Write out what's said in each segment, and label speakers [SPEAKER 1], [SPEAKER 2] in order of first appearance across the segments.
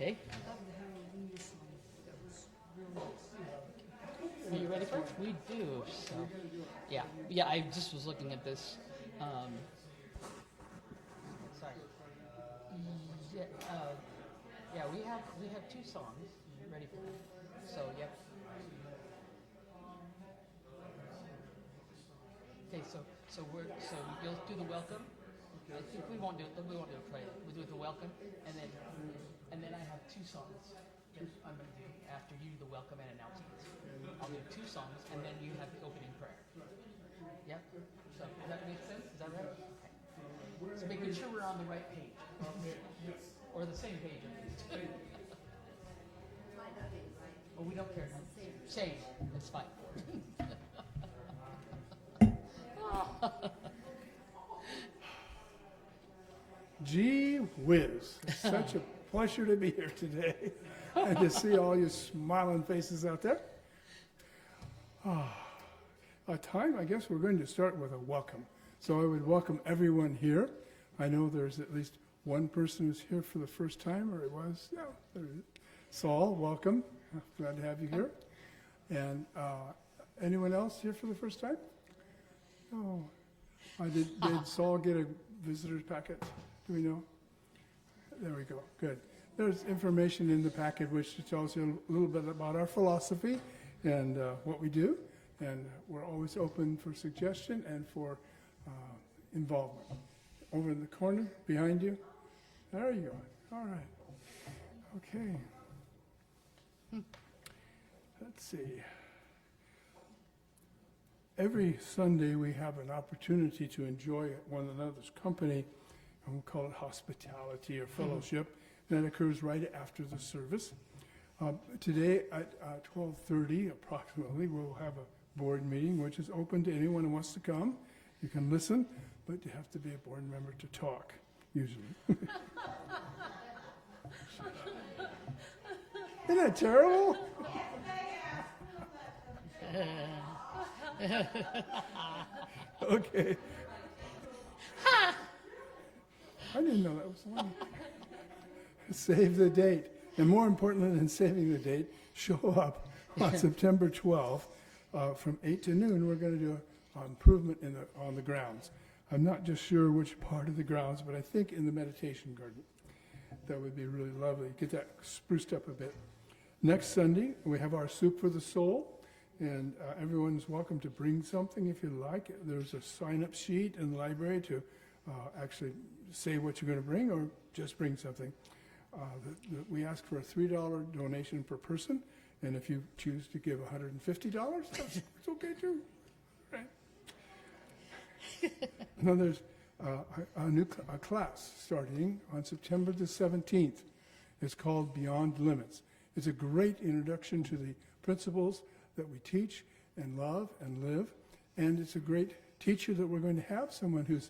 [SPEAKER 1] Okay. Are you ready for it? We do. So, yeah. I just was looking at this. Sorry. Yeah. Yeah. We have two songs. You ready for it? So, yep. Okay. So you'll do the welcome. I think we won't do it. We won't do it right. We'll do the welcome, and then I have two songs that I'm going to do after you do the welcome and announcements. I'll do two songs, and then you have the opening prayer. Yep. So does that make sense? Is that right? Okay. So making sure we're on the right page, or the same page at least. Oh, we don't care. Same. It's fine.
[SPEAKER 2] Gee whiz. It's such a pleasure to be here today and to see all you smiling faces out there. I guess we're going to start with a welcome. So I would welcome everyone here. I know there's at least one person who's here for the first time, or it was. Yeah, there it is. Saul, welcome. Glad to have you here. And anyone else here for the first time? Oh, did Saul get a visitor's packet? Do we know? There we go. Good. There's information in the packet which tells you a little bit about our philosophy and what we do. And we're always open for suggestion and for involvement. Over in the corner, behind you. There you go. All right. Okay. Let's see. Every Sunday we have an opportunity to enjoy one another's company, and we call it hospitality or fellowship. That occurs right after the service. Today at 12:30 approximately, we'll have a board meeting, which is open to anyone who wants to come. You can listen, but you have to be a board member to talk, usually. Isn't that terrible? Okay. I didn't know that was funny. Save the date. And more importantly than saving the date, show up on September 12th from 8 to noon. We're going to do an improvement on the grounds. I'm not just sure which part of the grounds, but I think in the meditation garden. That would be really lovely. Get that spruced up a bit. Next Sunday, we have our Soup for the Soul. And everyone's welcome to bring something if you like. There's a sign-up sheet in the library to actually say what you're going to bring or just bring something. We ask for a $3 donation per person, and if you choose to give $150, it's okay too. Right. Now there's a class starting on September the 17th. It's called Beyond Limits. It's a great introduction to the principles that we teach and love and live, and it's a great teacher that we're going to have, someone who's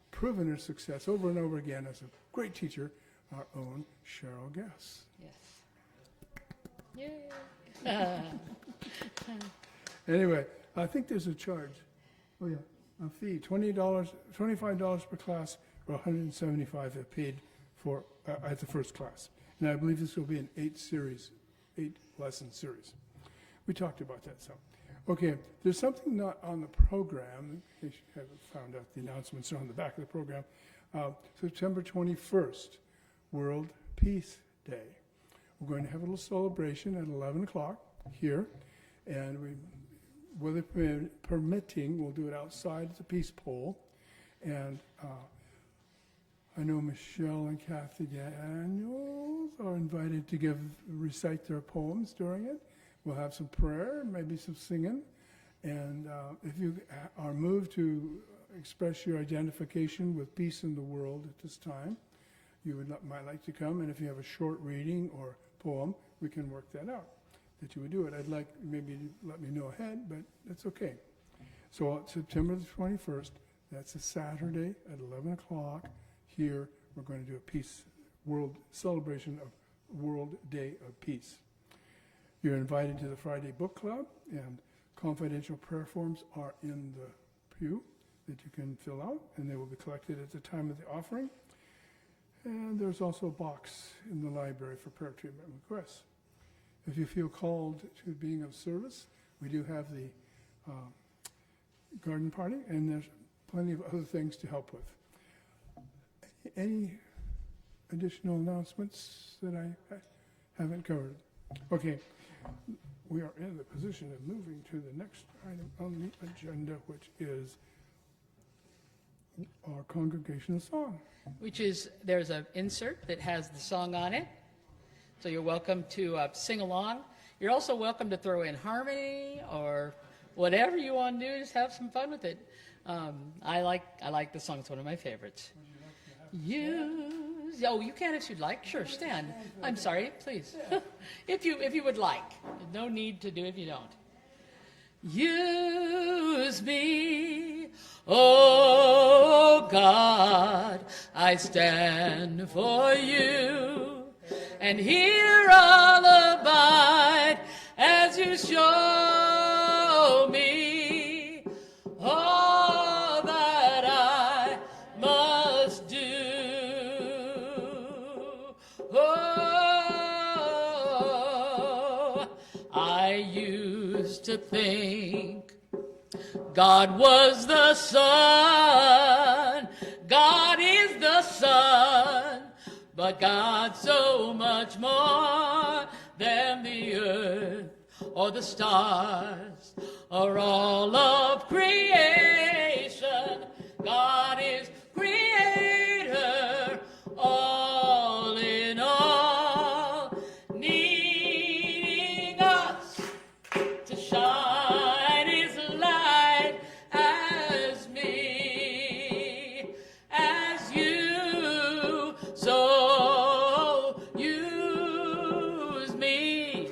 [SPEAKER 2] proven her success over and over again as a great teacher, our own Cheryl Guess.
[SPEAKER 1] Yes. Yay.
[SPEAKER 2] Anyway, I think there's a charge. Oh yeah, a fee, $25 per class, or $175 if paid for at the first class. And I believe this will be an 8-lesson series. We talked about that some. Okay, there's something not on the program. In case you haven't found out, the announcements are on the back of the program. September 21st, World Peace Day. We're going to have a little celebration at 11 o'clock here, and weather permitting, we'll do it outside at the Peace Pole. And I know Michelle and Kathy Daniels are invited to recite their poems during it. We'll have some prayer, maybe some singing. And if you are moved to express your identification with peace in the world at this time, you might like to come. And if you have a short reading or poem, we can work that out, that you would do it. I'd like maybe to let me know ahead, but that's okay. So September the 21st, that's a Saturday at 11 o'clock. Here, we're going to do a world celebration of World Day of Peace. You're invited to the Friday Book Club, and confidential prayer forms are in the pew that you can fill out, and they will be collected at the time of the offering. And there's also a box in the library for prayer treatment requests. If you feel called to being of service, we do have the garden party, and there's plenty of other things to help with. Any additional announcements that I haven't covered? Okay, we are in the position of moving to the next item on the agenda, which is our congregational song.
[SPEAKER 1] Which is, there's an insert that has the song on it. So you're welcome to sing along. You're also welcome to throw in harmony or whatever you want to do. Just have some fun with it. I like the song. It's one of my favorites. You can if you'd like. Sure, stand. I'm sorry, please. if you would like. No need to do it if you don't. Use me, oh God, I stand for you, and here I'll abide as you show me all that I must do. Oh, I used to think God was the sun, God is the sun, but God's so much more than the earth or the stars or all of creation. God is creator, all in all, needing us to shine his light as me, as you, so use me.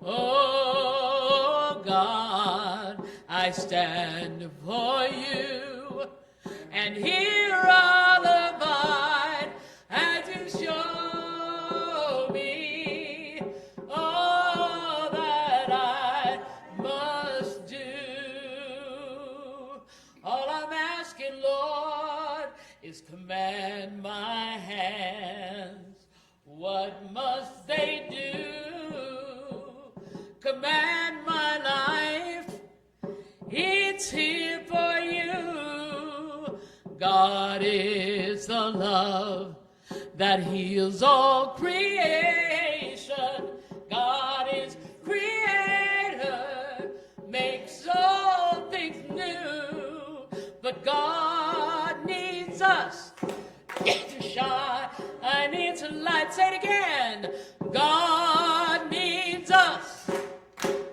[SPEAKER 1] Oh God, I stand for you, and here I'll abide as you show me all that I must do. All I'm asking, Lord, is command my hands. What must they do? Command my life, it's here for you. God is the love that heals all creation. God is creator, makes all things new. But God needs us to shine. I need to light. Say it again. God needs us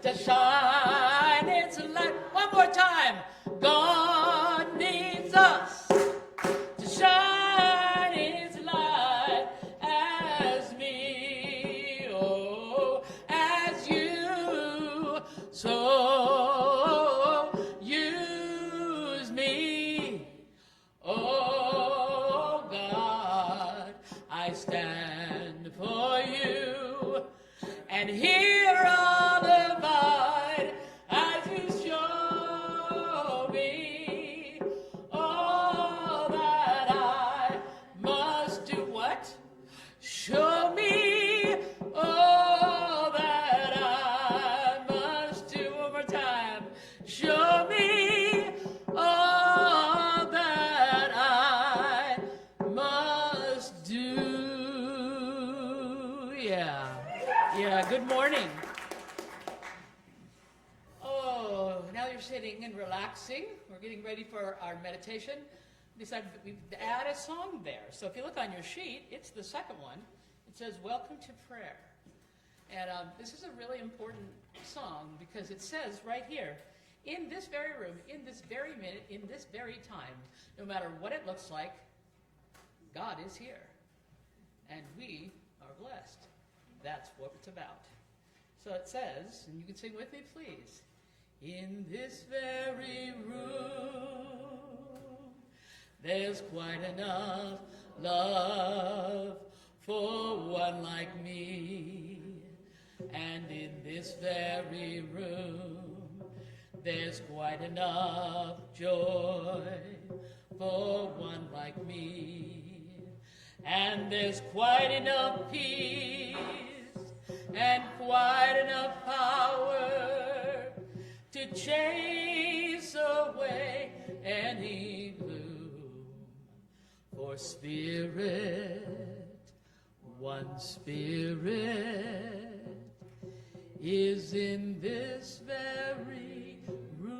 [SPEAKER 1] to shine. It's a light. One more time. God needs us to shine his light as me, oh, as you, so use me, oh God, I stand for you, and here I'll abide as you show me all that I must do. What? Show me all that I must do. One more time. Show me all that I must do. Yeah, good morning. Oh, now you're sitting and relaxing. We're getting ready for our meditation. Decided that we'd add a song there. So if you look on your sheet, it's the second one. It says, Welcome to Prayer. And this is a really important song because it says right here, in this very room, in this very minute, in this very time, no matter what it looks like, God is here. And we are blessed. That's what it's about. So it says, and you can sing with me, please. In this very room, there's quite enough love for one like me. And in this very room, there's quite enough joy for one like me. and there's quite enough peace and quite enough power to chase away any gloom. For Spirit, one Spirit, is in this very room.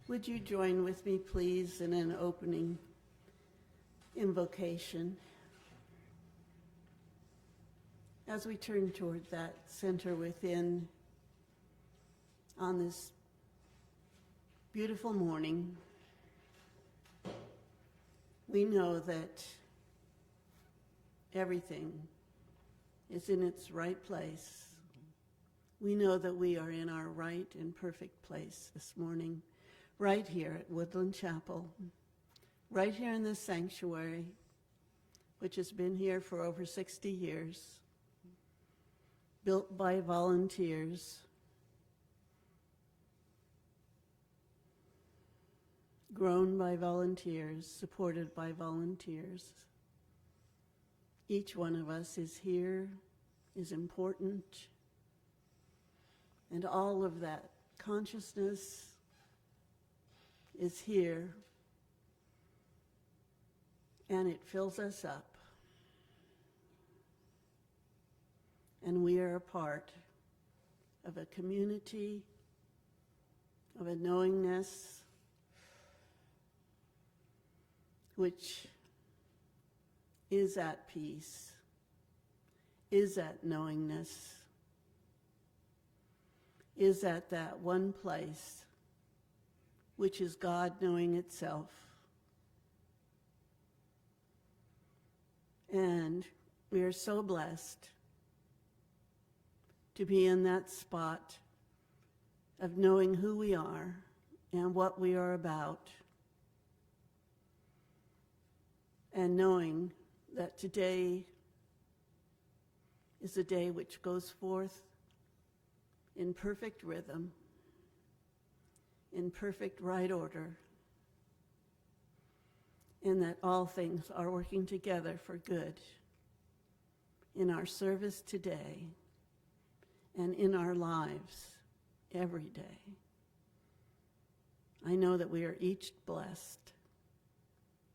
[SPEAKER 3] Would you join with me, please, in an opening invocation? As we turn toward that center within on this beautiful morning, we know that everything is in its right place. We know that we are in our right and perfect place this morning, right here at Woodland Chapel, right here in this sanctuary, which has been here for over 60 years, built by volunteers, grown by volunteers, supported by volunteers. Each one of us is here, is important, and all of that consciousness is here, and it fills us up. And we are a part of a community, of a knowingness, which is at peace, is at knowingness, is at that one place which is God knowing itself. And we are so blessed to be in that spot of knowing who we are and what we are about, and knowing that today is a day which goes forth in perfect rhythm, in perfect right order, and that all things are working together for good in our service today and in our lives every day. I know that we are each blessed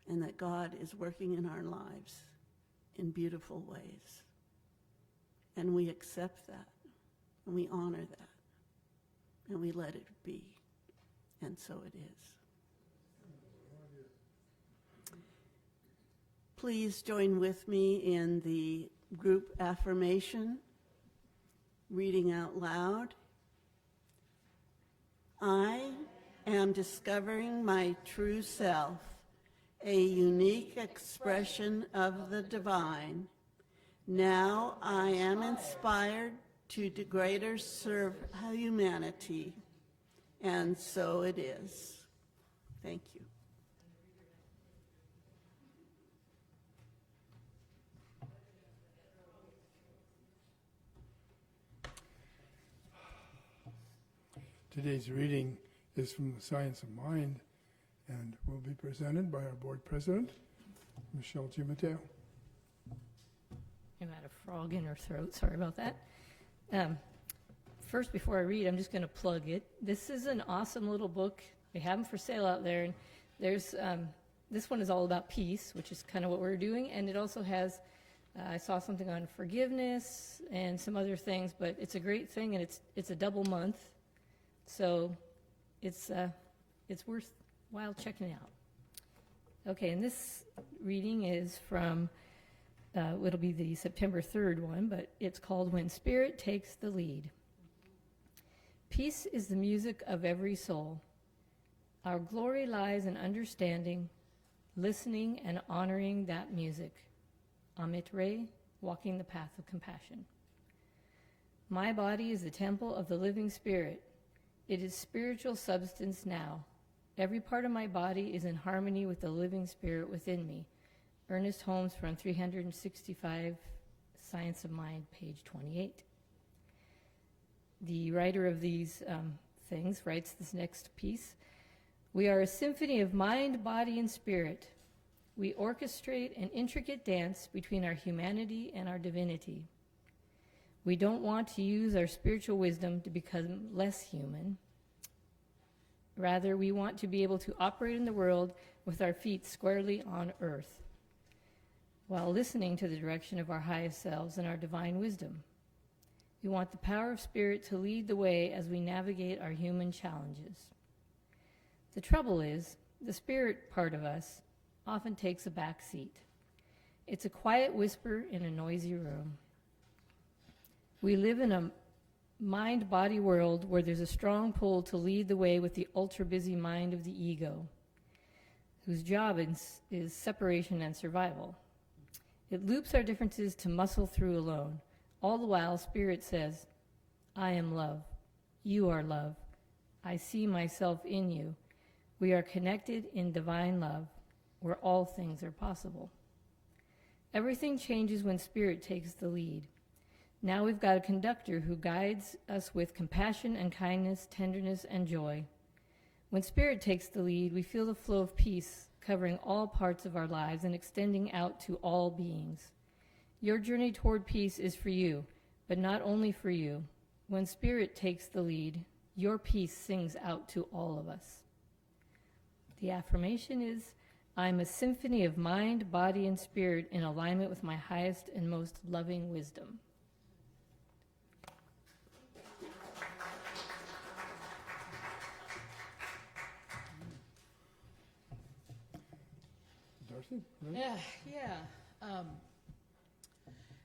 [SPEAKER 3] and that God is working in our lives in beautiful ways. And we accept that, and we honor that, and we let it be. And so it is. Please join with me in the group affirmation, reading out loud. I am discovering my true self, a unique expression of the divine. Now I am inspired to greater serve humanity. And so it is. Thank you.
[SPEAKER 2] Today's reading is from the Science of Mind and will be presented by our board president, Michelle Gimateo.
[SPEAKER 4] I had a frog in her throat. Sorry about that. First, before I read, I'm just going to plug it. This is an awesome little book. They have them for sale out there. And there's this one is all about peace, which is kind of what we're doing. And it also has, I saw something on forgiveness and some other things. But it's a great thing, and it's a double month, so it's worthwhile checking out. Okay, and this reading is from. It'll be the September 3rd one, but it's called When Spirit Takes the Lead. Peace is the music of every soul. Our glory lies in understanding, listening, and honoring that music. Amit Ray, Walking the Path of Compassion. My body is the temple of the living Spirit. It is spiritual substance now. Every part of my body is in harmony with the living Spirit within me, Ernest Holmes from 365 Science of Mind, page 28. The writer of these things writes this next piece. We are a symphony of mind, body, and spirit. We orchestrate an intricate dance between our humanity and our divinity. We don't want to use our spiritual wisdom to become less human. Rather, we want to be able to operate in the world with our feet squarely on earth, while listening to the direction of our highest selves and our divine wisdom. We want the power of spirit to lead the way as we navigate our human challenges. The trouble is, the spirit part of us often takes a back seat. It's a quiet whisper in a noisy room. We live in a mind-body world where there's a strong pull to lead the way with the ultra-busy mind of the ego, whose job is separation and survival. It loops our differences to muscle through alone. All the while, Spirit says, I am love. You are love. I see myself in you. We are connected in divine love, where all things are possible. Everything changes when Spirit takes the lead. Now we've got a conductor who guides us with compassion and kindness, tenderness and joy. When Spirit takes the lead, we feel the flow of peace covering all parts of our lives and extending out to all beings. Your journey toward peace is for you, but not only for you. When Spirit takes the lead, your peace sings out to all of us. The affirmation is, I'm a symphony of mind, body, and spirit in alignment with my highest and most loving wisdom.
[SPEAKER 2] Darcy? Right?
[SPEAKER 1] Yeah.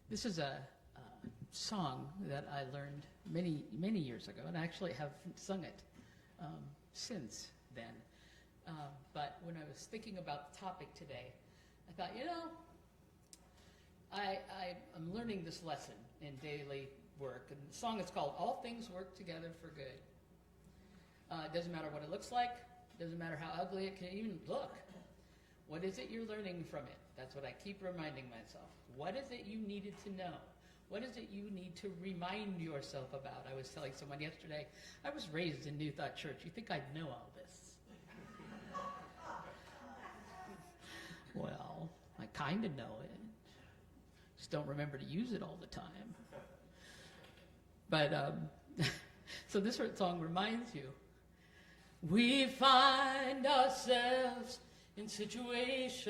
[SPEAKER 1] This is a song that I learned many years ago, and I actually have sung it since then. But when I was thinking about the topic today, I thought, I'm learning this lesson in daily work. And the song is called All Things Work Together for Good. It doesn't matter what it looks like. It doesn't matter how ugly it can even look. What is it you're learning from it? That's what I keep reminding myself. What is it you needed to know? What is it you need to remind yourself about? I was telling someone yesterday, I was raised in New Thought Church. You think I'd know all this? Well, I kind of know it. Just don't remember to use it all the time. But, so this song reminds you. We find ourselves in situations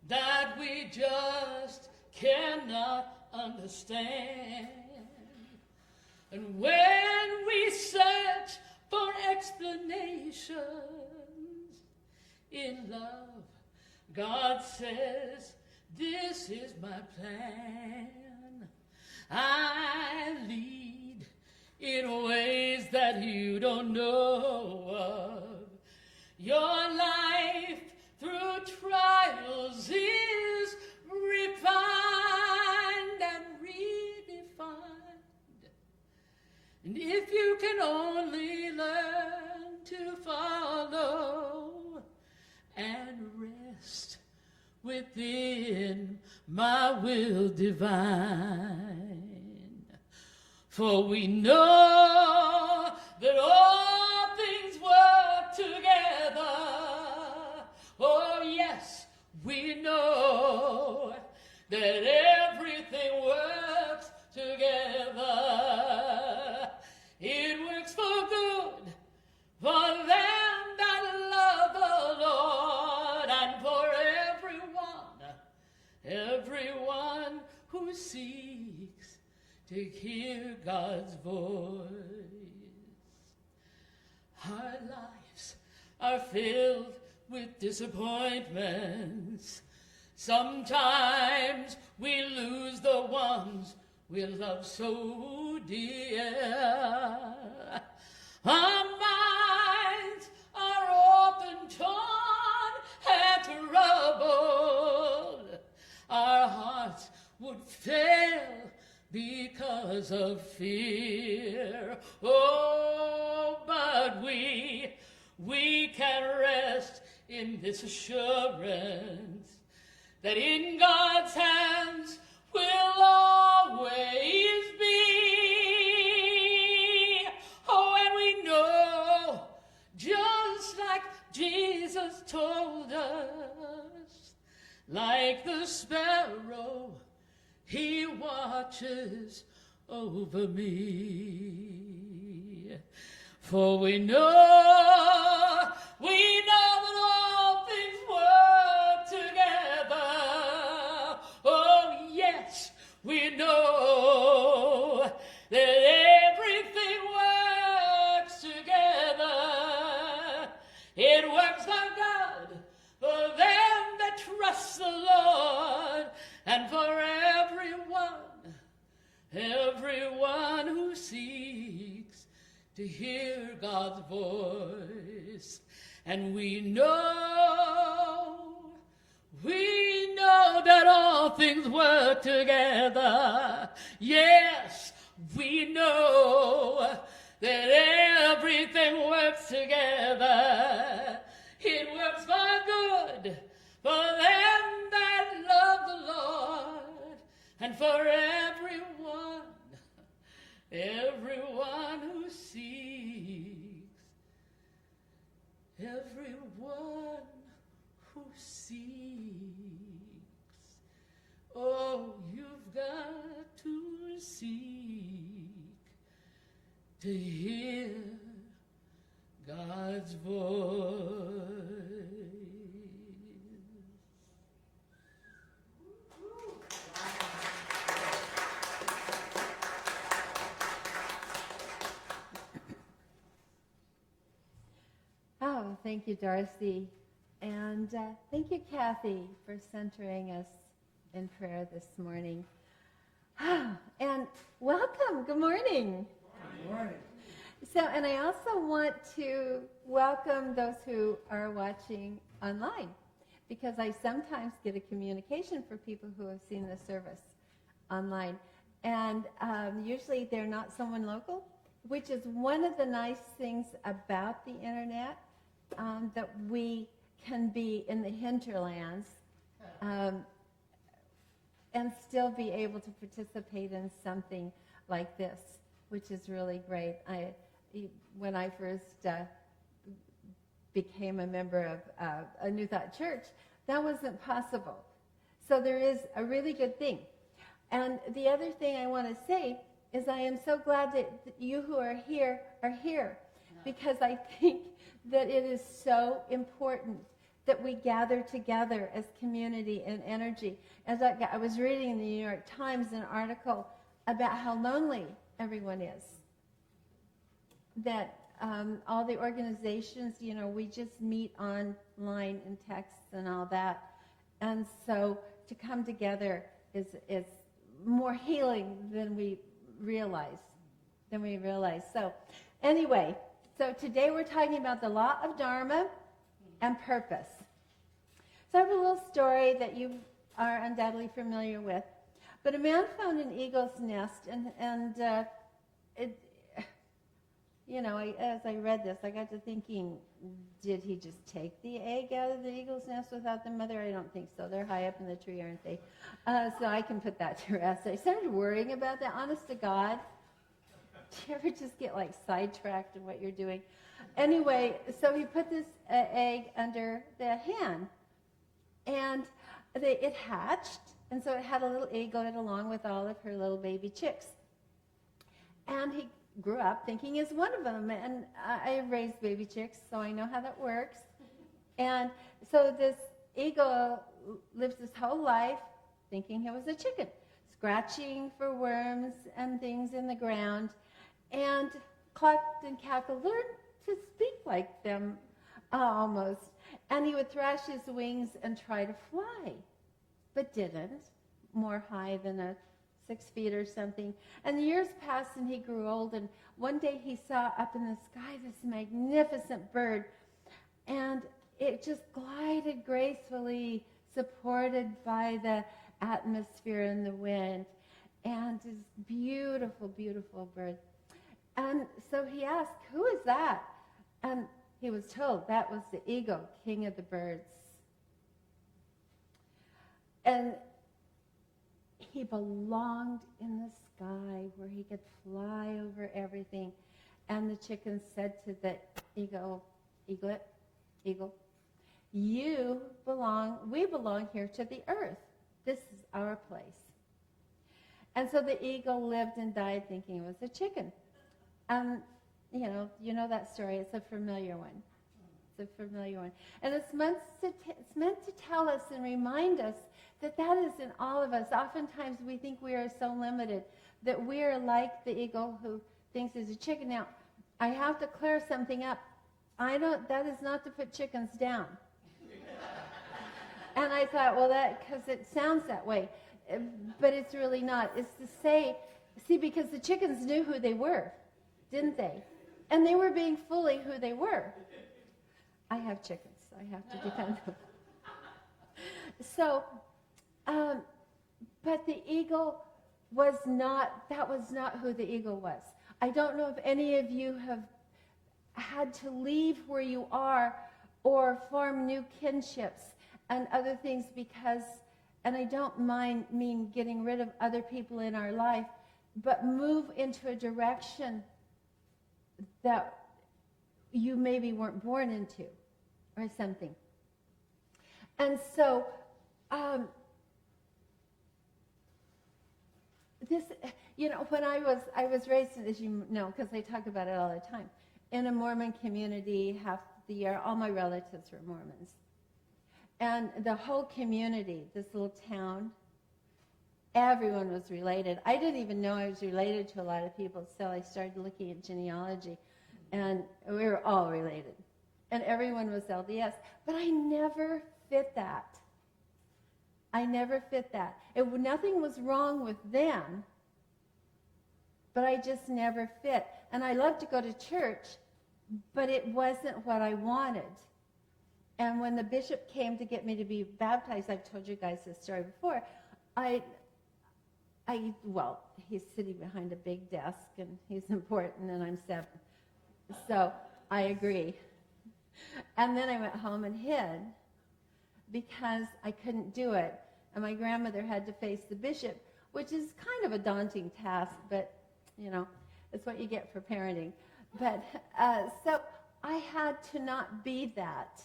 [SPEAKER 1] that we just cannot understand. And when we search for explanations in love, God says, this is my plan. I lead in ways that you don't know of. Your life through trials is refined and redefined. And if you can only learn to follow and rest within my will divine, for we know that all things work together. Oh yes, we know that everything works together. It works for good for them that love the Lord, and for everyone who seeks to hear God's voice. Our lives are filled with disappointments. Sometimes we lose the ones we love so dear. Our minds are often torn and troubled. Our hearts would fail because of fear. Oh, but we can rest in this assurance that in God's hands will always be. Oh, and we know, just like Jesus told us, like the sparrow, he watches over me. For we know that all things work together. Oh, yes, we know that everything works together. It works for good for them that trust the Lord, and for everyone who seeks to hear God's voice. And we know that all things work together. Yes, we know that everything works together. It works for good for them that love the Lord, and for everyone who seeks, everyone who seeks. Oh, you've got to seek to hear God's voice.
[SPEAKER 5] Oh, thank you, Darcy. And thank you, Kathy, for centering us in prayer this morning. And welcome. Good morning.
[SPEAKER 2] Good morning.
[SPEAKER 5] So, and I also want to welcome those who are watching online, because I sometimes get a communication for people who have seen the service online. And usually they're not someone local, which is one of the nice things about the internet, that we can be in the hinterlands and still be able to participate in something like this, which is really great. When I first became a member of a New Thought Church, that wasn't possible. So there is a really good thing. And the other thing I want to say is I am so glad that you who are here, because I think that it is so important that we gather together as community and energy. As I was reading in the New York Times an article about how lonely everyone is. That all the organizations, we just meet online and texts and all that. And so to come together is more healing than we realize. So anyway, so today we're talking about the law of Dharma and purpose. So I have a little story that you are undoubtedly familiar with. But a man found an eagle's nest, and as I read this, I got to thinking, did he just take the egg out of the eagle's nest without the mother? I don't think so. They're high up in the tree, aren't they? So I can put that to rest. I started worrying about that, honest to God. Do you ever just get sidetracked in what you're doing? Anyway, so he put this egg under the hen, and it hatched, and so it had a little eaglet along with all of her little baby chicks. And he grew up thinking he's one of them, and I raised baby chicks, so I know how that works. And so this eagle lives his whole life thinking he was a chicken, scratching for worms and things in the ground, and clucked and cackled, learned to speak like them almost. And he would thrash his wings and try to fly, but didn't, more high than 6 feet or something. And the years passed and he grew old, and one day he saw up in the sky this magnificent bird, and it just glided gracefully, supported by the atmosphere and the wind, and this beautiful, beautiful bird. And so he asked, who is that? And he was told that was the eagle, king of the birds. And he belonged in the sky where he could fly over everything. And the chicken said to the eagle, eagle, we belong here to the earth. This is our place. And so the eagle lived and died thinking it was a chicken. You know that story. It's a familiar one. It's a familiar one. And it's meant to tell us and remind us that is in all of us. Oftentimes we think we are so limited, that we are like the eagle who thinks he's a chicken. Now, I have to clear something up. That is not to put chickens down. And I thought, well, because it sounds that way. But it's really not. It's to say, because the chickens knew who they were, didn't they? And they were being fully who they were. I have chickens. I have to defend them. So, but the eagle that was not who the eagle was. I don't know if any of you have had to leave where you are or form new kinships and other things because, and I don't mean getting rid of other people in our life, but move into a direction that you maybe weren't born into or something. And so this, when I was raised, as you know, because I talk about it all the time, in a Mormon community half the year. All my relatives were Mormons. And the whole community, this little town, everyone was related. I didn't even know I was related to a lot of people, so I started looking at genealogy, and we were all related. And everyone was LDS. But I never fit that. Nothing was wrong with them, but I just never fit. And I loved to go to church, but it wasn't what I wanted. And when the bishop came to get me to be baptized, I've told you guys this story before, he's sitting behind a big desk, and he's important, and I'm 7. So I agree. And then I went home and hid because I couldn't do it. And my grandmother had to face the bishop, which is kind of a daunting task, but, it's what you get for parenting. But so I had to not be that.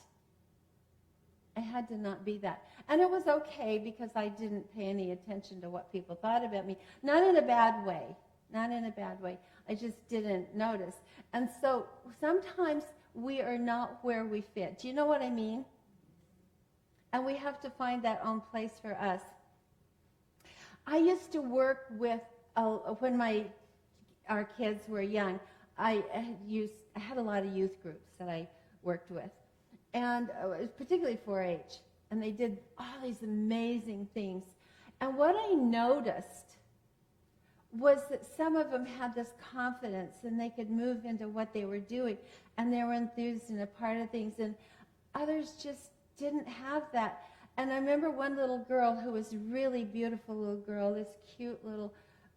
[SPEAKER 5] And it was okay because I didn't pay any attention to what people thought about me. Not in a bad way. I just didn't notice. And so sometimes we are not where we fit. Do you know what I mean? And we have to find that own place for us. I used to work with, when our kids were young, I had a lot of youth groups that I worked with. And particularly 4-H. And they did all these amazing things. And what I noticed was that some of them had this confidence and they could move into what they were doing. And they were enthused and a part of things. And others just didn't have that. And I remember one little girl who was a really beautiful little girl, this cute little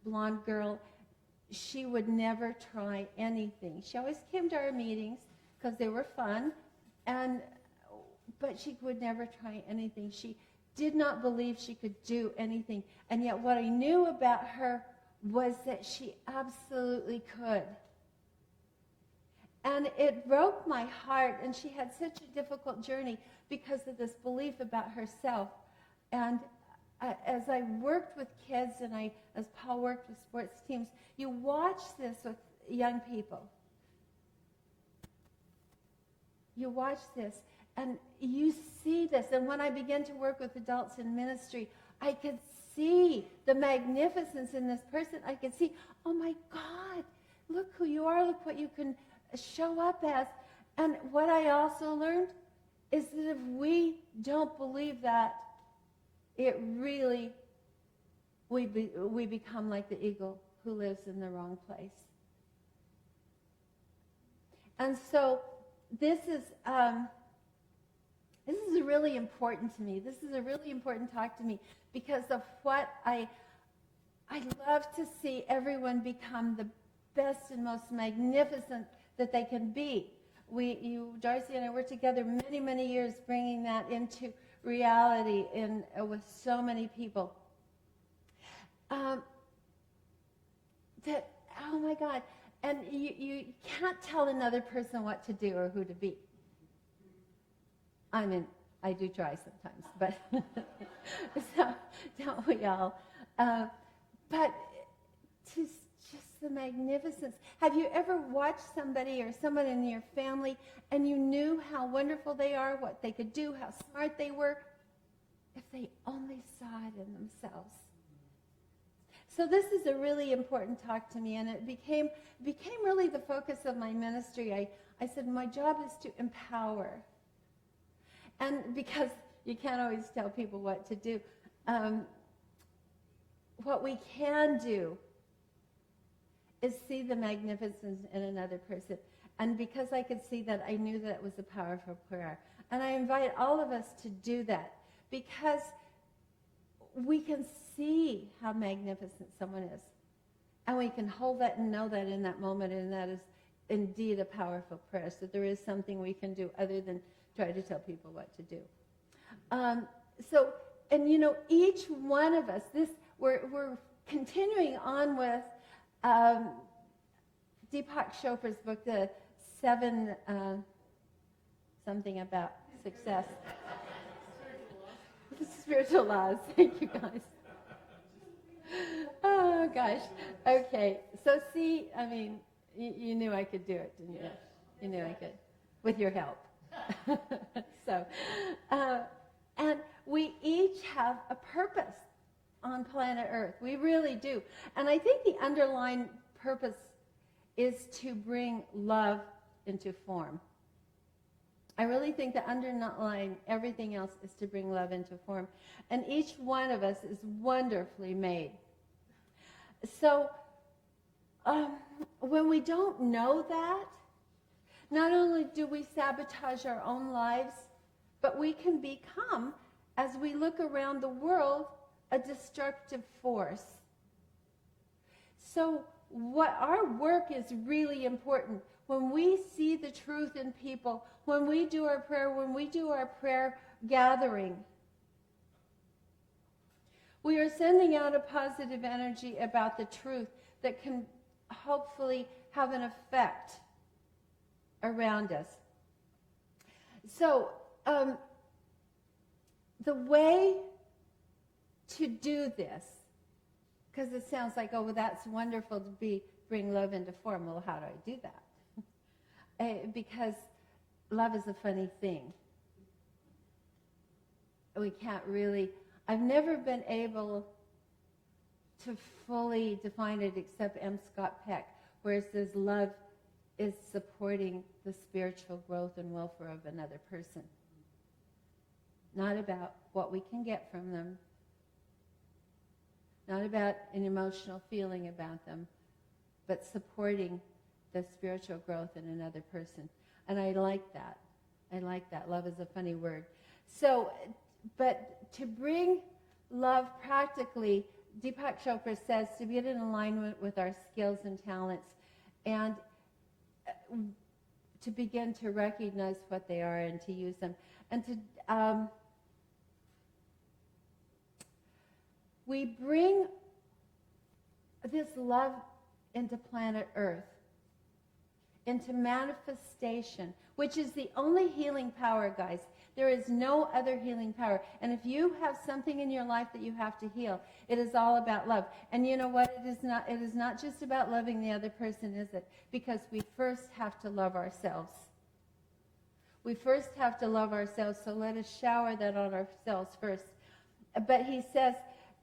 [SPEAKER 5] blonde girl. She would never try anything. She always came to our meetings because they were fun. But she would never try anything. She did not believe she could do anything. And yet what I knew about her was that she absolutely could. And it broke my heart, and she had such a difficult journey because of this belief about herself. And as I worked with kids, and as Paul worked with sports teams, you watch this with young people. You watch this, and you see this. And when I began to work with adults in ministry, I could see the magnificence in this person. I could see, oh my God, look who you are, look what you can show up as. And what I also learned is that if we don't believe that, it really, we become like the eagle who lives in the wrong place. And so this is really important to me. This is a really important talk to me because of what I love to see everyone become the best and most magnificent that they can be. Darcy and I worked together many, many years bringing that into reality with so many people. That, oh my God, and you can't tell another person what to do or who to be. I mean, I do try sometimes, but so don't we all? But just the magnificence. Have you ever watched somebody or someone in your family and you knew how wonderful they are, what they could do, how smart they were, if they only saw it in themselves? So this is a really important talk to me, and it became really the focus of my ministry. I said, my job is to empower. And because you can't always tell people what to do, what we can do is see the magnificence in another person. And because I could see that, I knew that it was a powerful prayer. And I invite all of us to do that, because we can see how magnificent someone is. And we can hold that and know that in that moment, and that is indeed a powerful prayer. So there is something we can do other than try to tell people what to do. Each one of us, we're continuing on with Deepak Chopra's book, the 7 something about success. Spiritual laws. Thank you, guys. Oh, gosh. Okay. So see, I mean, you knew I could do it, didn't you? You knew I could, with your help. And we each have a purpose on planet Earth. We really do. And I think the underlying purpose is to bring love into form. I really think the underlying everything else is to bring love into form. And each one of us is wonderfully made. So when we don't know that, not only do we sabotage our own lives, but we can become, as we look around the world, a destructive force. So what our work is really important. When we see the truth in people, when we do our prayer gathering, we are sending out a positive energy about the truth that can hopefully have an effect around us. So, the way to do this, because it sounds like, oh, well, that's wonderful to bring love into form. Well, how do I do that? Because love is a funny thing. We can't really, I've never been able to fully define it except M. Scott Peck, where it says love is supporting the spiritual growth and welfare of another person. Not about what we can get from them, not about an emotional feeling about them, but supporting the spiritual growth in another person. And I like that. I like that. Love is a funny word. So, but to bring love practically, Deepak Chopra says to get in alignment with our skills and talents, and to begin to recognize what they are and to use them. And to we bring this love into planet Earth, into manifestation, which is the only healing power, guys. There is no other healing power. And if you have something in your life that you have to heal, it is all about love. And you know what? It is not just about loving the other person, is it? Because we first have to love ourselves. We first have to love ourselves, so let us shower that on ourselves first. But he says,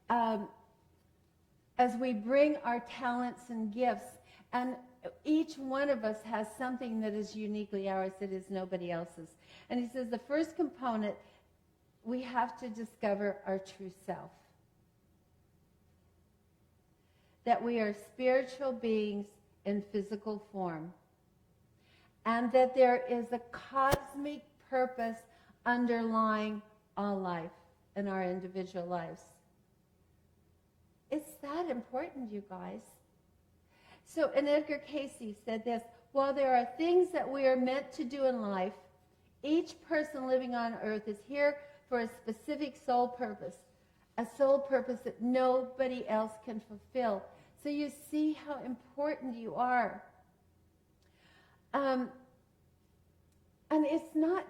[SPEAKER 5] as we bring our talents and gifts, and each one of us has something that is uniquely ours that is nobody else's. And he says the first component, we have to discover our true self. That we are spiritual beings in physical form. And that there is a cosmic purpose underlying all life in our individual lives. It's that important, you guys. So, and Edgar Casey said this, while there are things that we are meant to do in life, each person living on earth is here for a specific soul purpose, a soul purpose that nobody else can fulfill. So you see how important you are. And it's not,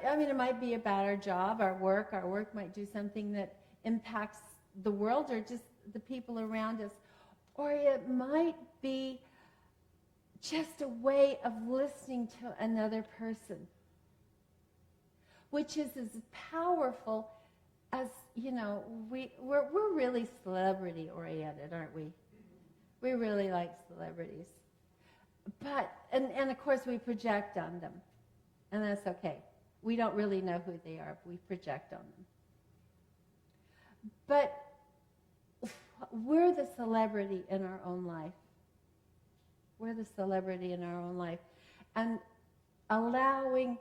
[SPEAKER 5] I mean, it might be about our job, our work might do something that impacts the world or just the people around us. Or it might be just a way of listening to another person, which is as powerful as, you know, we're really celebrity oriented, aren't we? We really like celebrities. But, and of course we project on them, and that's okay. We don't really know who they are, but we project on them. But we're the celebrity in our own life. We're the celebrity in our own life. And allowing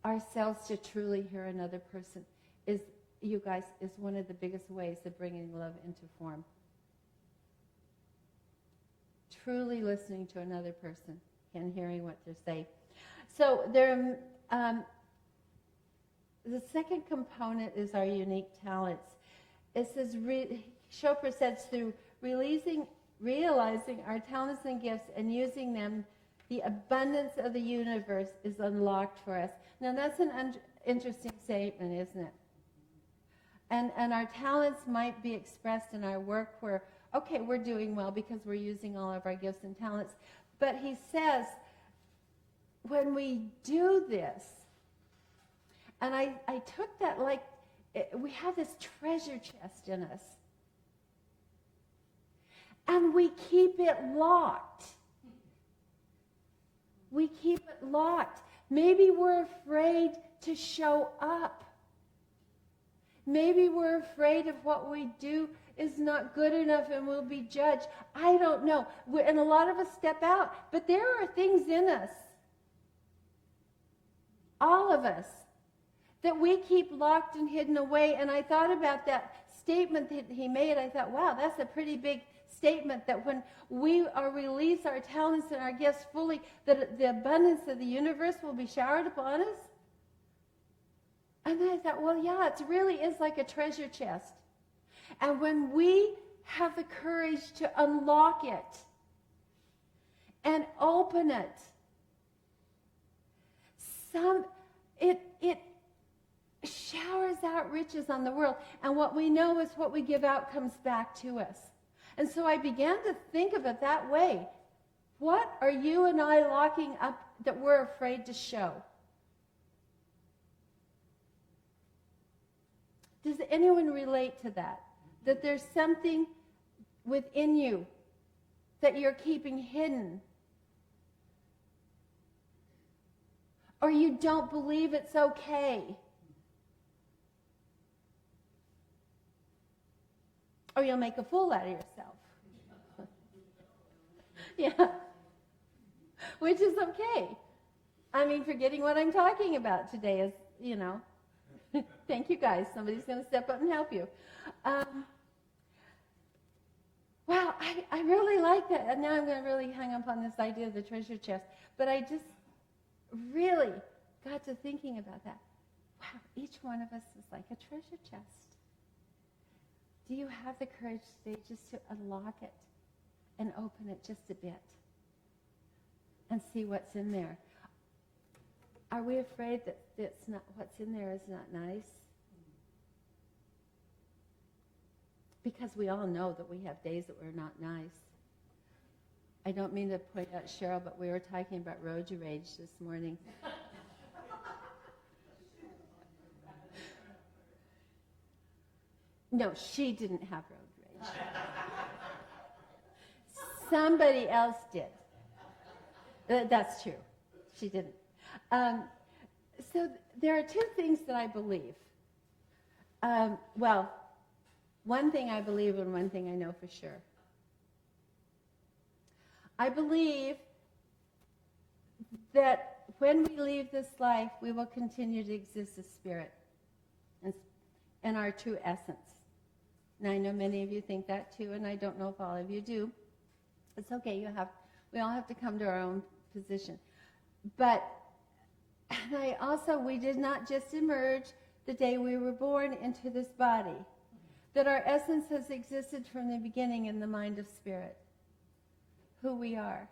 [SPEAKER 5] ourselves to truly hear another person is, you guys, is one of the biggest ways of bringing love into form. Truly listening to another person and hearing what they're saying. So there, the second component is our unique talents. It says, Chopra says, through realizing our talents and gifts and using them, the abundance of the universe is unlocked for us. Now that's an interesting statement, isn't it? And our talents might be expressed in our work where, okay, we're doing well because we're using all of our gifts and talents. But he says, when we do this, and I took that like, we have this treasure chest in us. And we keep it locked. We keep it locked. Maybe we're afraid to show up. Maybe we're afraid of what we do is not good enough and we'll be judged. I don't know. And a lot of us step out. But there are things in us, all of us, that we keep locked and hidden away. And I thought about that statement that he made. I thought, wow, that's a pretty big statement, that when we release our talents and our gifts fully, that the abundance of the universe will be showered upon us. And then I thought, well, yeah, it really is like a treasure chest. And when we have the courage to unlock it and open it, it showers out riches on the world. And what we know is what we give out comes back to us. And so I began to think of it that way. What are you and I locking up that we're afraid to show? Does anyone relate to that? That there's something within you that you're keeping hidden? Or you don't believe it's okay? Or you'll make a fool out of yourself. Yeah. Which is okay. I mean, forgetting what I'm talking about today is, you know. Thank you, guys. Somebody's going to step up and help you. Wow, I really like that. And now I'm going to really hang up on this idea of the treasure chest. But I just really got to thinking about that. Wow, each one of us is like a treasure chest. Do you have the courage today just to unlock it and open it just a bit and see what's in there? Are we afraid that it's not, what's in there is not nice? Because we all know that we have days that we're not nice. I don't mean to point out Cheryl, but we were talking about road rage this morning. No, she didn't have road rage. Somebody else did. That's true. She didn't. So there are two things that I believe. Well, one thing I believe and one thing I know for sure. I believe that when we leave this life, we will continue to exist as spirit and our true essence. Now, I know many of you think that too, and I don't know if all of you do. It's okay. We all have to come to our own position. But, and we did not just emerge the day we were born into this body, that our essence has existed from the beginning in the mind of spirit, who we are.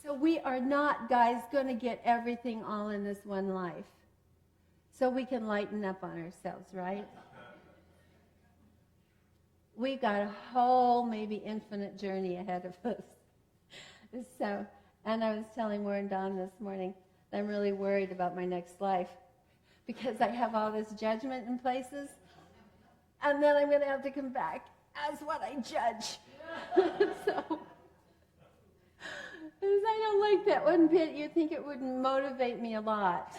[SPEAKER 5] So we are not, guys, going to get everything all in this one life. So we can lighten up on ourselves, right? We've got a whole, maybe infinite journey ahead of us. So, and I was telling Warren Don this morning that I'm really worried about my next life because I have all this judgment in places, and then I'm going to have to come back as what I judge. So, because I don't like that one bit. You'd think it would motivate me a lot.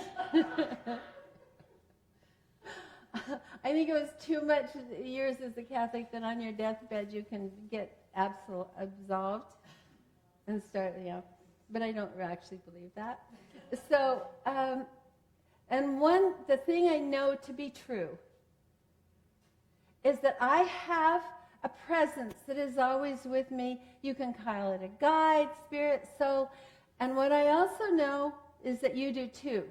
[SPEAKER 5] I think it was too much years as a Catholic that on your deathbed you can get absolved and start, but I don't actually believe that. So, the thing I know to be true is that I have a presence that is always with me. You can call it a guide, spirit, soul. And what I also know is that you do too.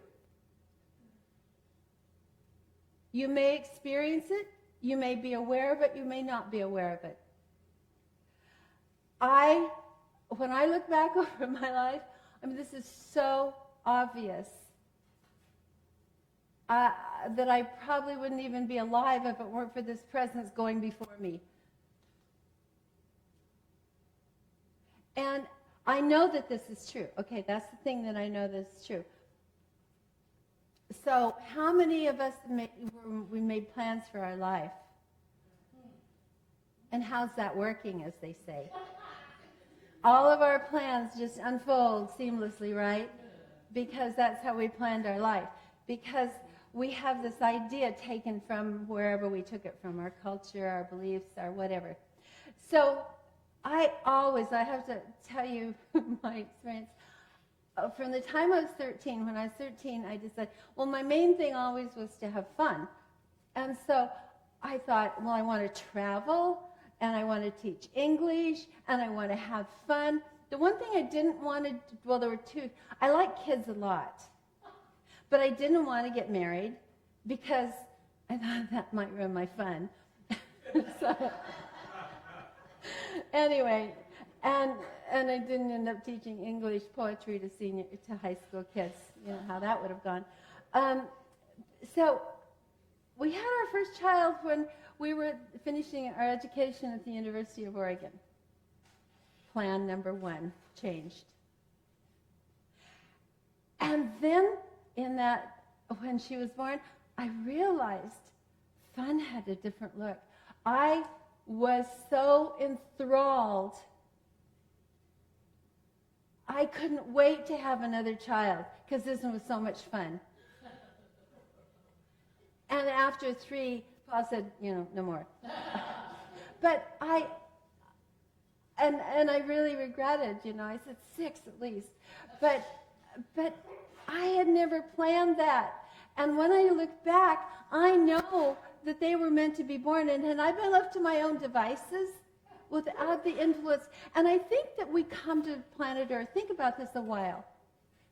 [SPEAKER 5] You may experience it, you may be aware of it, you may not be aware of it. When I look back over my life, this is so obvious that I probably wouldn't even be alive if it weren't for this presence going before me. And I know that this is true. Okay, that's the thing that I know this is true. So how many of us we made plans for our life? And how's that working, as they say? All of our plans just unfold seamlessly, right? Because that's how we planned our life. Because we have this idea taken from wherever we took it from, our culture, our beliefs, our whatever. So I have to tell you my experience. From the time I was 13, when I was 13, I decided, well, my main thing always was to have fun. And so I thought, well, I want to travel, and I want to teach English, and I want to have fun. The one thing I didn't want to, well, there were two. I like kids a lot, but I didn't want to get married because I thought that might ruin my fun. So, anyway, and I didn't end up teaching English poetry to high school kids. You know how that would have gone. So we had our first child when we were finishing our education at the University of Oregon. Plan number 1 changed. And then when she was born, I realized fun had a different look. I was so enthralled. I couldn't wait to have another child because this one was so much fun. And after 3, Paul said, no more. But I really regretted, I said 6 at least. But I had never planned that. And when I look back, I know that they were meant to be born. And had I been left to my own devices, without the influence, and I think that we come to planet Earth, think about this a while.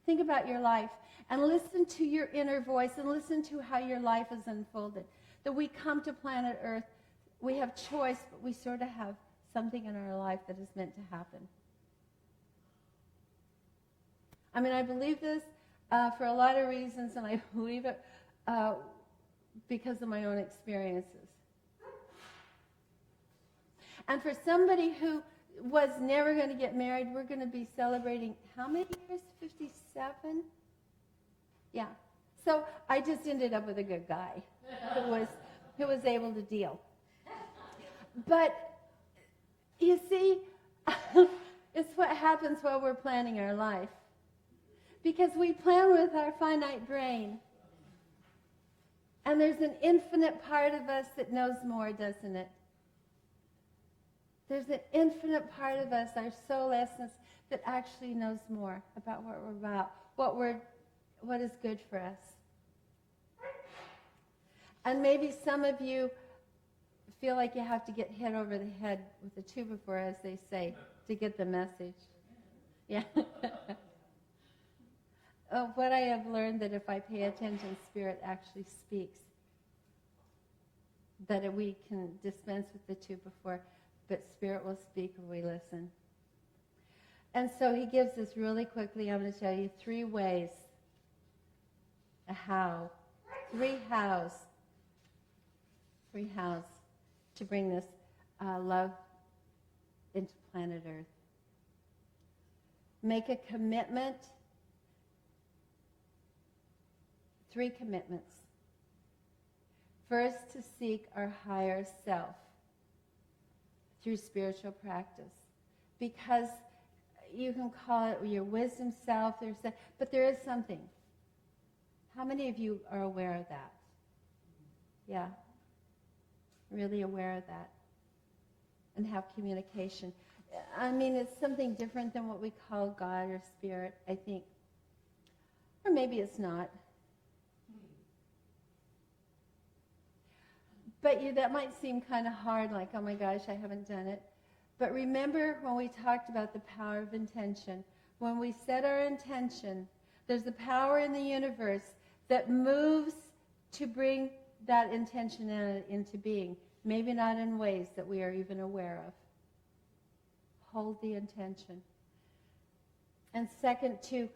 [SPEAKER 5] Think about your life and listen to your inner voice and listen to how your life is unfolded. That we come to planet Earth, we have choice, but we sort of have something in our life that is meant to happen. I believe this for a lot of reasons, and I believe it because of my own experiences. And for somebody who was never going to get married, we're going to be celebrating how many years? 57? Yeah. So I just ended up with a good guy who was able to deal. But you see, it's what happens while we're planning our life. Because we plan with our finite brain. And there's an infinite part of us that knows more, doesn't it? There's an infinite part of us, our soul essence, that actually knows more about what we're about, what is good for us. And maybe some of you feel like you have to get hit over the head with a 2x4, as they say, to get the message. Yeah. what I have learned, that if I pay attention, Spirit actually speaks. That we can dispense with the two before, but Spirit will speak when we listen. And so he gives us really quickly, I'm going to tell you 3 ways, a how, 3 hows to bring this love into planet Earth. Make a commitment. 3 commitments. First, to seek our higher self through spiritual practice. Because you can call it your wisdom self, but there is something. How many of you are aware of that? Yeah. Really aware of that. And have communication. I mean, it's something different than what we call God or Spirit, I think. Or maybe it's not. But that might seem kind of hard, like, oh my gosh, I haven't done it. But remember when we talked about the power of intention. When we set our intention, there's a power in the universe that moves to bring that intention into being. Maybe not in ways that we are even aware of. Hold the intention. And second, to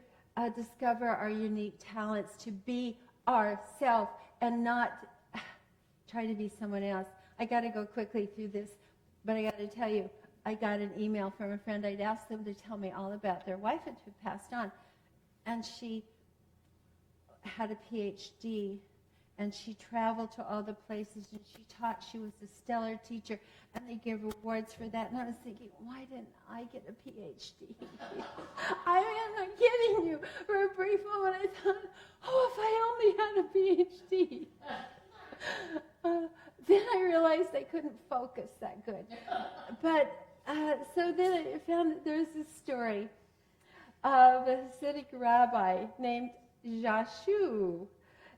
[SPEAKER 5] discover our unique talents, to be ourself and not try to be someone else. I got to go quickly through this, but I got to tell you, I got an email from a friend. I'd asked them to tell me all about their wife who passed on, and she had a PhD, and she traveled to all the places, and she taught. She was a stellar teacher, and they gave awards for that. And I was thinking, why didn't I get a PhD? I am not kidding you. For a brief moment, I thought, oh, if I only had a PhD. Then I realized I couldn't focus that good. But so then I found that there's this story of a Hasidic rabbi named Jashu.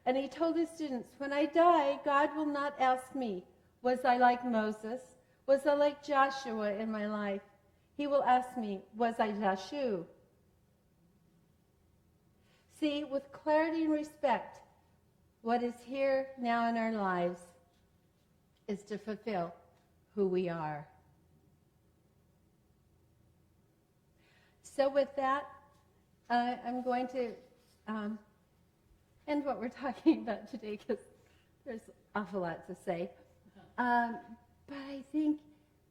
[SPEAKER 5] And he told his students, when I die, God will not ask me, was I like Moses? Was I like Joshua in my life? He will ask me, was I Jashu? See, with clarity and respect, what is here now in our lives is to fulfill who we are. So with that, I'm going to end what we're talking about today, because there's an awful lot to say. But I think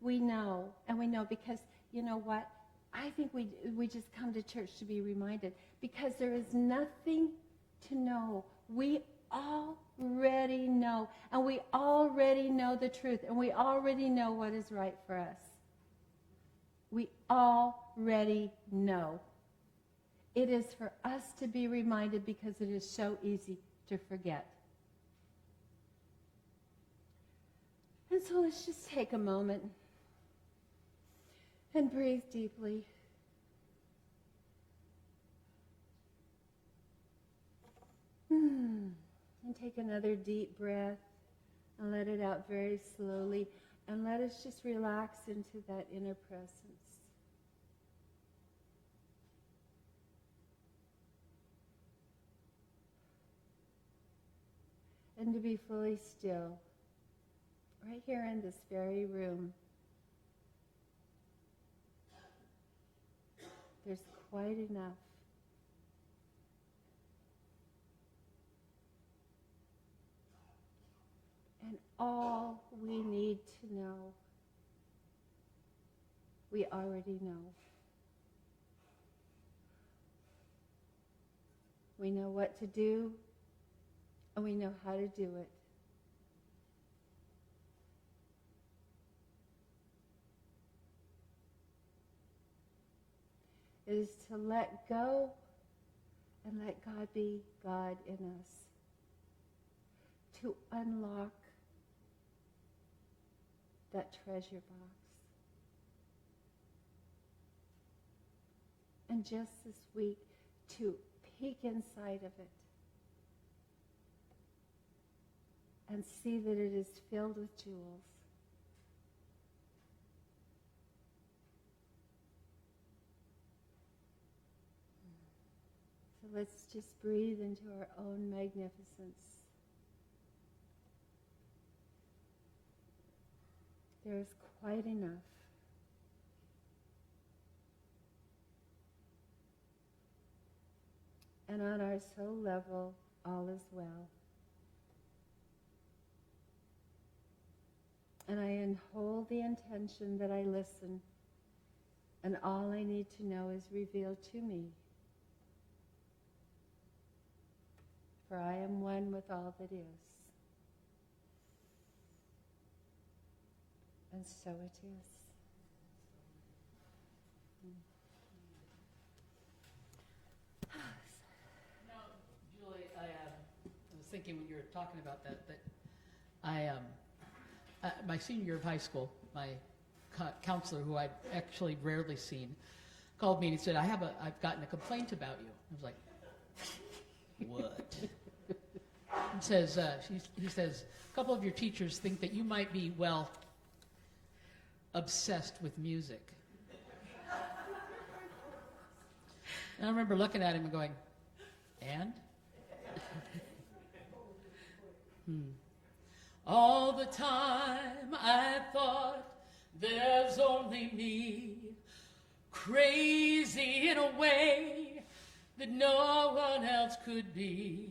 [SPEAKER 5] we know, and we know because, you know what? I think we just come to church to be reminded, because there is nothing to know. We already know, and we already know the truth, and we already know what is right for us. We already know. It is for us to be reminded, because it is so easy to forget. And so let's just take a moment and breathe deeply. And take another deep breath and let it out very slowly. And let us just relax into that inner presence. And to be fully still, right here in this very room. There's quite enough. And all we need to know, we already know. We know what to do, and we know how to do it. It is to let go and let God be God in us. To unlock that treasure box. And just this week, to peek inside of it and see that it is filled with jewels. So So let's just breathe into our own magnificence. There is quite enough. And on our soul level, all is well. And I hold the intention that I listen, and all I need to know is revealed to me. For I am one with all that is. And so it is.
[SPEAKER 1] Julie, I was thinking when you were talking about that my senior year of high school, my counselor, who I'd actually rarely seen, called me and he said, I've gotten a complaint about you. I was like, what? He says, a couple of your teachers think that you might be, well, obsessed with music. And I remember looking at him and going, and? All the time I thought there's only me, crazy in a way that no one else could be.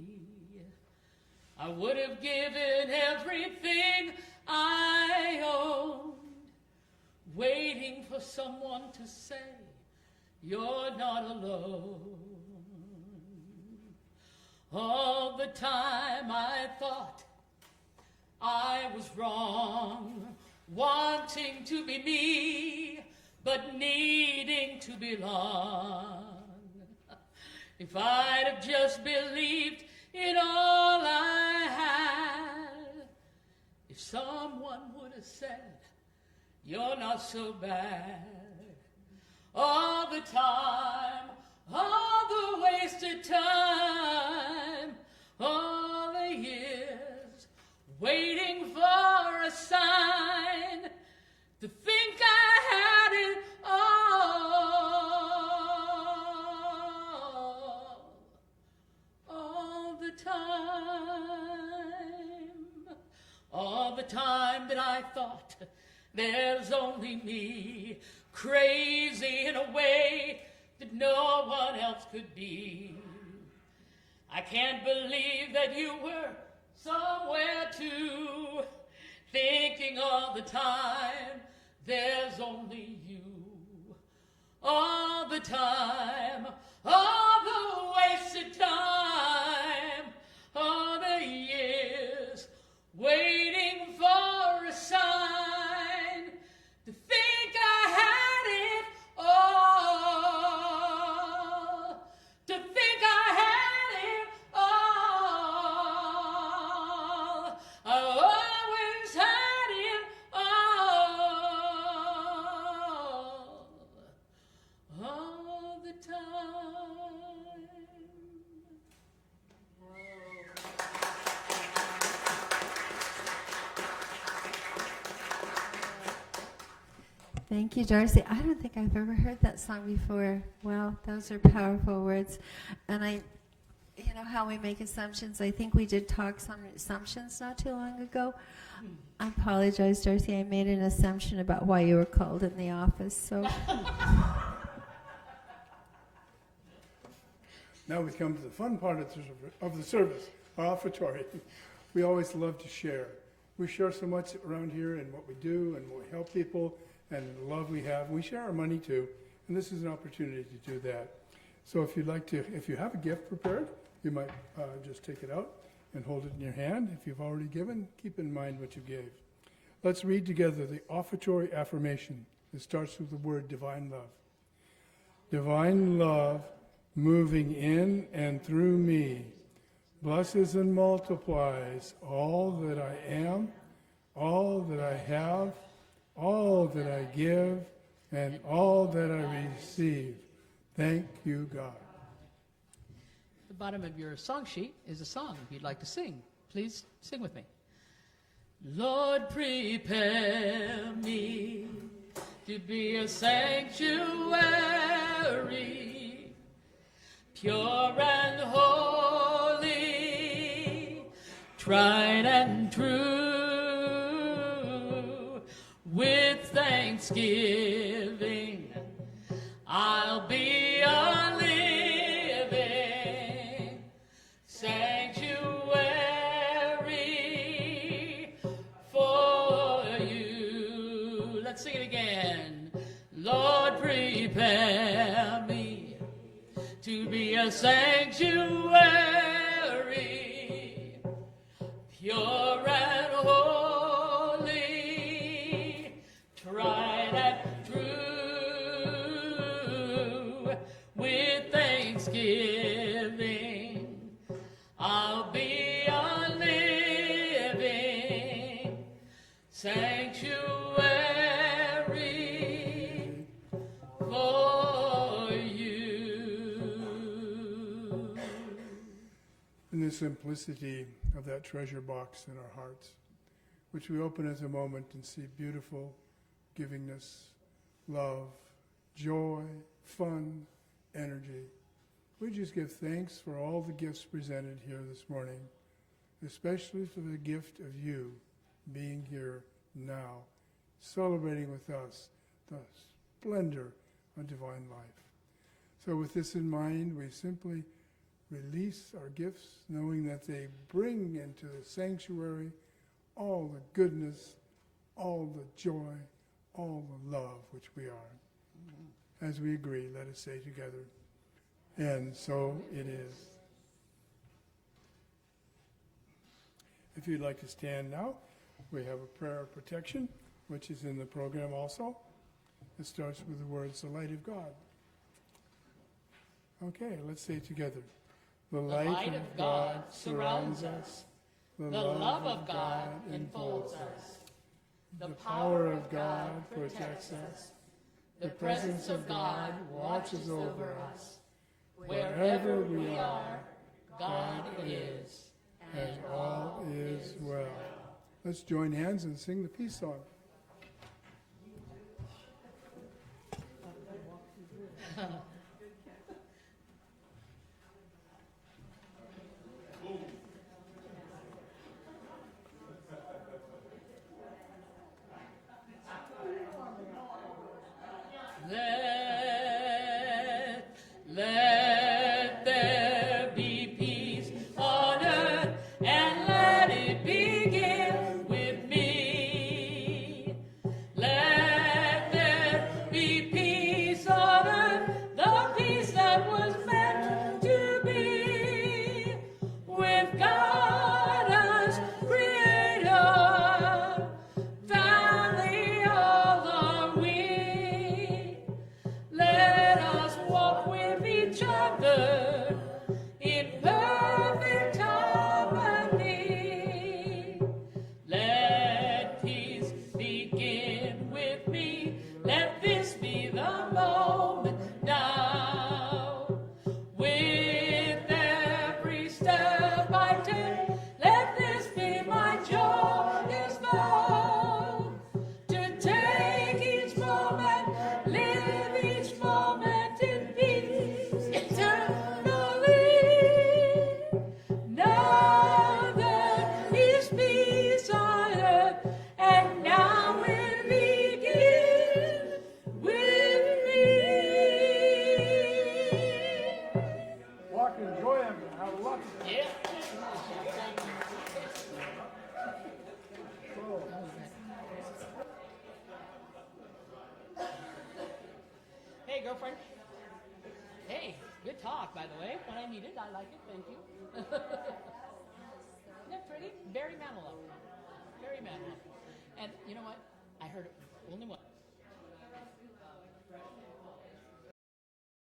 [SPEAKER 1] I would have given everything I owned, waiting for someone to say, you're not alone. All the time I thought I was wrong, wanting to be me, but needing to belong. If I'd have just believed in all I had, if someone would have said, you're not so bad. All the time, all the wasted time, all the years, waiting for a sign to think I had it all the time that I thought there's only me, crazy in a way that no one else could be. I can't believe that you were somewhere too, thinking all the time there's only you. All the time, all the wasted time, all the years, waiting for a sign to think I had it all, to think I had it all. I always had it all the time.
[SPEAKER 5] Thank you, Darcy. I don't think I've ever heard that song before. Wow, those are powerful words. And you know how we make assumptions? I think we did talks on assumptions not too long ago. I apologize, Darcy. I made an assumption about why you were called in the office. So
[SPEAKER 2] Now we come to the fun part of the service, our offertory. We always love to share. We share so much around here in what we do and what we help people and the love we have. We share our money too, and this is an opportunity to do that. So if you'd like to, if you have a gift prepared, you might just take it out and hold it in your hand. If you've already given, keep in mind what you gave. Let's read together the offertory affirmation. It starts with the word divine love. Divine love moving in and through me, blesses and multiplies all that I am, all that I have, all that I give, and all that I receive. Thank you, God.
[SPEAKER 1] At the bottom of your song sheet is a song. If you'd like to sing, please sing with me. Lord, prepare me to be a sanctuary, pure and holy, tried and true. With thanksgiving, I'll be a living sanctuary for you. Let's sing it again. Lord, prepare me to be a sanctuary, pure and holy, tried and true. With thanksgiving, I'll be a living sanctuary for you.
[SPEAKER 2] In the simplicity of that treasure box in our hearts, which we open at the moment and see beautiful givingness, love, joy, fun, energy. We just give thanks for all the gifts presented here this morning, especially for the gift of you being here now, celebrating with us the splendor of divine life. So with this in mind, we simply release our gifts, knowing that they bring into the sanctuary all the goodness, all the joy, all the love which we are. As we agree, let us say together, and so it is. If you'd like to stand now, we have a prayer of protection, which is in the program also. It starts with the words, the light of God. Okay, let's say together. The light of God surrounds us.
[SPEAKER 1] The love of God enfolds us.
[SPEAKER 2] The power of God protects us.
[SPEAKER 1] The presence of God watches over us. Wherever we are, God is.
[SPEAKER 2] And all is well. Let's join hands and sing the peace song.
[SPEAKER 1] Let there be peace on earth, and let it begin with me. Let there be peace on earth, the peace that was meant to be, with God as creator, family all are we. Let us walk with each other in perfect harmony. Let peace begin with me. Let this be the moment now. With every step I take, let this be my joyous vow. To take each moment, live each moment in peace eternally. Now there is peace on earth, and now it begins with me.
[SPEAKER 2] Walk in joy and have a lot of
[SPEAKER 1] Yeah. Hey, girlfriend. Hey, good talk, by the way. When I needed, I like it. Thank you. Isn't that pretty? Very mammal. Very mammal. And you know what? I heard it only once.